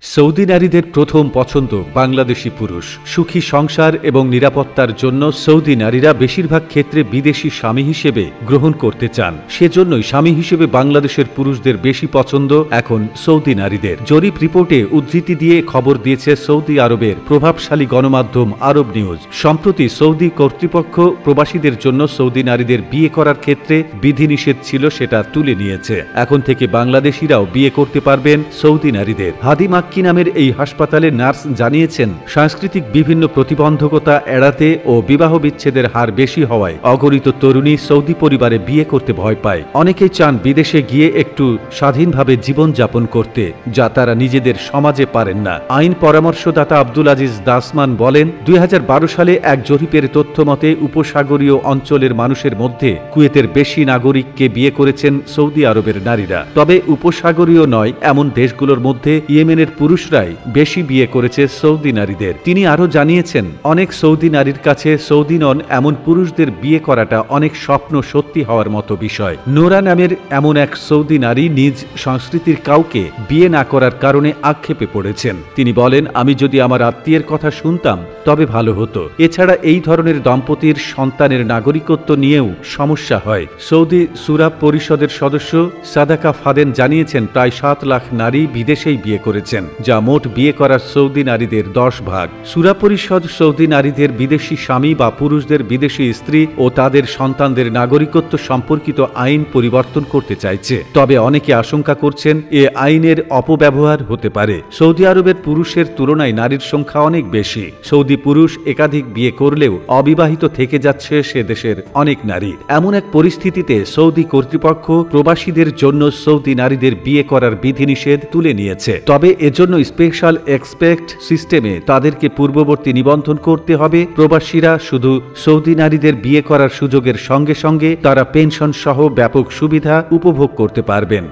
Saudi নারীদের প্রথম পছন্দ বাংলাদেশি পুরুষ। সুখী সংসার এবং নিরাপত্তার জন্য সৌদি নারীরা বেশিরভাগ ক্ষেত্রে বিদেশি স্বামী হিসেবে গ্রহণ করতে চান। সেজন্যই স্বামী হিসেবে বাংলাদেশের পুরুষদের বেশি পছন্দ এখন সৌদি নারীদের। জরিপ রিপোর্টে উদ্ধৃতি দিয়ে খবর দিয়েছে সৌদি আরবের প্রভাবশালী গণমাধ্যম আরব নিউজ। সম্প্রতি সৌদি কর্তৃপক্ষ প্রবাসীদের জন্য সৌদি নারীদের বিয়ে করার ক্ষেত্রে বিধিনিষেধ ছিল সেটা তুলে নিয়েছে। এখন থেকে বাংলাদেশিরাও বিয়ে করতে পারবেন সৌদি নারীদের। হাদিমা কি নামের এই হাসপাতালে নার্স জানিয়েছেন, সাংস্কৃতিক বিভিন্ন প্রতিবন্ধকতা এড়াতে ও বিবাহ বিচ্ছেদের হার বেশি হওয়ায় অগণিত তরুণী সৌদি পরিবারে বিয়ে করতে ভয় পায়। অনেকেই চান বিদেশে গিয়ে একটু স্বাধীনভাবে জীবনযাপন করতে, যা তারা নিজেদের সমাজে পারেন না। আইন পরামর্শদাতা আব্দুল আজিজ দাসমান বলেন, 2012 সালে এক জরিপের তথ্য মতে উপসাগরীয় অঞ্চলের মানুষের মধ্যে কুয়েতের বেশি নাগরিককে বিয়ে করেছেন সৌদি আরবের নারীরা। তবে উপসাগরীয় নয় এমন দেশগুলোর মধ্যে ইয়েমেনের পুরুষরাই বেশি বিয়ে করেছে সৌদি নারীদের। তিনি আরও জানিয়েছেন, অনেক সৌদি নারীর কাছে সৌদি নন এমন পুরুষদের বিয়ে করাটা অনেক স্বপ্ন সত্যি হওয়ার মতো বিষয়। নোরা নামের এমন এক সৌদি নারী নিজ সংস্কৃতির কাউকে বিয়ে না করার কারণে আক্ষেপে পড়েছেন। তিনি বলেন, আমি যদি আমার আত্মীয়ের কথা শুনতাম তবে ভালো হতো। এছাড়া এই ধরনের দম্পতির সন্তানের নাগরিকত্ব নিয়েও সমস্যা হয়। সৌদি সুরা পরিষদের সদস্য সাদাকা ফাদেন জানিয়েছেন, প্রায় 7 লাখ নারী বিদেশেই বিয়ে করেছেন, যা মোট বিয়ে করা সৌদি নারীদের 10 ভাগ। সুরা পরিষদ সৌদি নারীদের বিদেশি স্বামী বা পুরুষদের বিদেশি স্ত্রী ও তাদের সন্তানদের নাগরিকত্ব সম্পর্কিত আইন পরিবর্তন করতে চাইছে। তবে অনেকে আশঙ্কা করছেন এ আইনের অপব্যবহার হতে পারে। সৌদি আরবের পুরুষের তুলনায় নারীর সংখ্যা অনেক বেশি। সৌদি পুরুষ একাধিক বিয়ে করলেও অবিবাহিত থেকে যাচ্ছে সে দেশের অনেক নারী। এমন এক পরিস্থিতিতে সৌদি কর্তৃপক্ষ প্রবাসীদের জন্য সৌদি নারীদের বিয়ে করার বিধিনিষেধ তুলে নিয়েছে। তবে এজন্য স্পেশাল এক্সপেক্ট সিস্টেমে তাদেরকে পূর্ববর্তী নিবন্ধন করতে হবে। প্রবাসীরা শুধু সৌদি নারীদের বিয়ে করার সুযোগের সঙ্গে সঙ্গে তারা পেনশন সহ ব্যাপক সুবিধা উপভোগ করতে পারবেন।